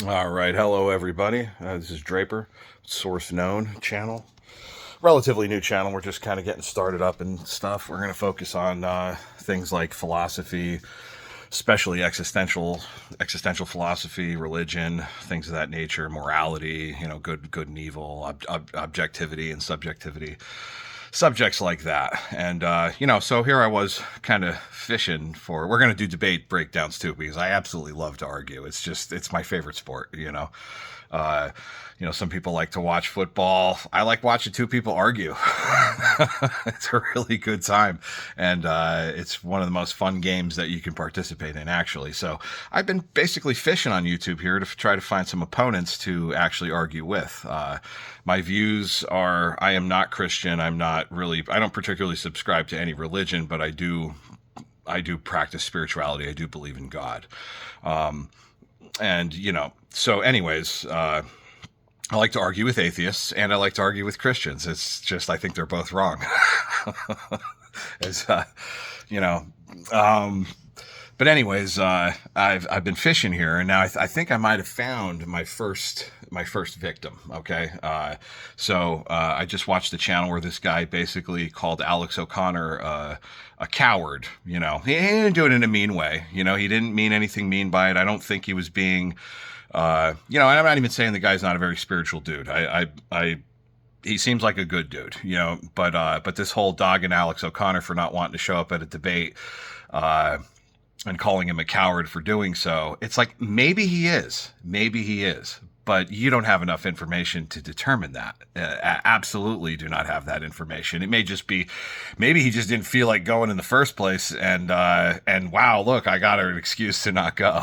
All right, hello everybody. This is Draper, Source Known channel. Relatively new channel. We're just kind of getting started up and stuff. We're going to focus on things like philosophy, especially existential philosophy, religion, things of that nature, morality, good and evil, objectivity and subjectivity, subjects like that. And so here I was kind of fishing for. We're going to do debate breakdowns too, because I absolutely love to argue. It's my favorite sport. uh, some people like to watch football. I like watching two people argue. It's a really good time. And it's one of the most fun games that you can participate in, actually. So I've been basically fishing on YouTube here to try to find some opponents to actually argue with. My views are, I am not Christian. I don't particularly subscribe to any religion, but I do practice spirituality. I do believe in God. So anyways, I like to argue with atheists and I like to argue with Christians. It's just, I think they're both wrong. As, you know, but anyways, I've been fishing here, and now I think I might have found my first victim. Okay, I just watched the channel where this guy basically called Alex O'Connor a coward. He didn't do it in a mean way. He didn't mean anything mean by it. I don't think he was being, and I'm not even saying the guy's not a very spiritual dude. He seems like a good dude, but this whole dogging Alex O'Connor for not wanting to show up at a debate, and calling him a coward for doing so. It's like, maybe he is, but you don't have enough information to determine that. Absolutely do not have that information. It may just be, maybe he just didn't feel like going in the first place, and wow, look, I got an excuse to not go.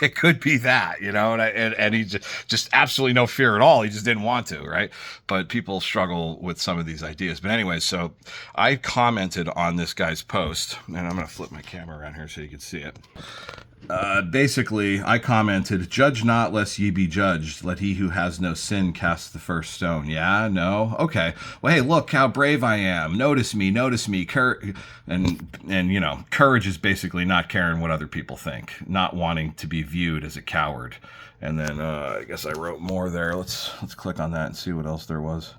It could be that, and he just absolutely no fear at all. He just didn't want to, right? But people struggle with some of these ideas. But anyway, so I commented on this guy's post, and I'm going to flip my camera around here so you can see it. Basically, I commented, "Judge not, lest ye be judged. Let he who has no sin cast the first stone." Yeah, no, okay. Well, hey, look how brave I am. Notice me. And courage is basically not caring what other people think, not wanting to be viewed as a coward. And then I guess I wrote more there. Let's click on that and see what else there was.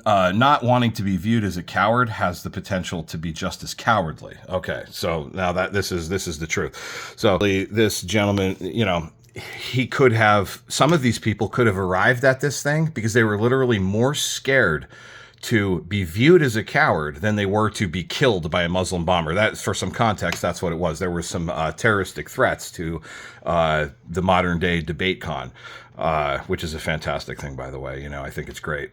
Not wanting to be viewed as a coward has the potential to be just as cowardly. Okay, so now that this is the truth. So this gentleman, he could have, some of these people could have arrived at this thing because they were literally more scared to be viewed as a coward than they were to be killed by a Muslim bomber. That, for some context, that's what it was. There were some terroristic threats to the modern day debate con, which is a fantastic thing, by the way. I think it's great.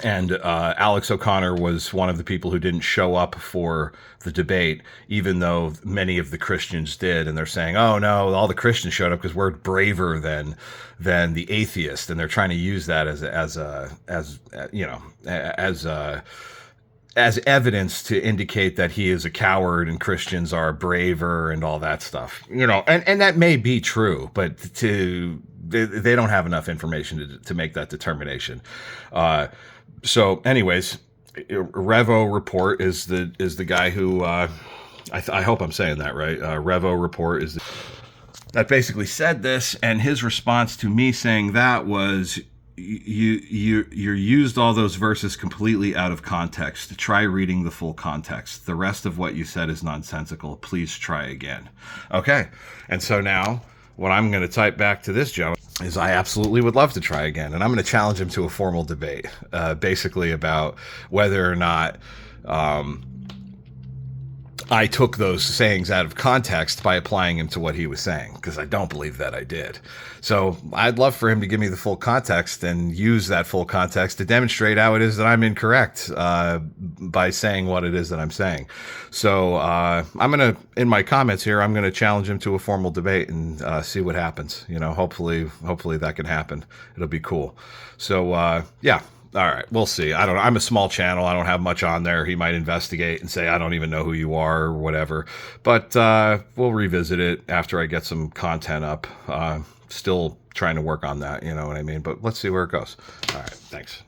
And Alex O'Connor was one of the people who didn't show up for the debate, even though many of the Christians did. And they're saying, "Oh no, all the Christians showed up because we're braver than the atheist," and they're trying to use that as evidence to indicate that he is a coward and Christians are braver and all that stuff. And that may be true, but they don't have enough information to make that determination. So anyways, RevoReport is the guy who, I hope I'm saying that right. RevoReport is that basically said this, and his response to me saying that was, you used all those verses completely out of context. Try reading the full context. The rest of what you said is nonsensical. Please try again. Okay. And so now what I'm going to type back to this gentleman is, I absolutely would love to try again. And I'm going to challenge him to a formal debate, basically about whether or not I took those sayings out of context by applying him to what he was saying, because I don't believe that I did. So I'd love for him to give me the full context and use that full context to demonstrate how it is that I'm incorrect by saying what it is that I'm saying. So I'm going to, in my comments here, I'm going to challenge him to a formal debate and see what happens. Hopefully that can happen. It'll be cool. So yeah. All right, we'll see. I don't know. I'm a small channel. I don't have much on there. He might investigate and say, I don't even know who you are or whatever. But we'll revisit it after I get some content up. Still trying to work on that, you know what I mean? But let's see where it goes. All right, thanks.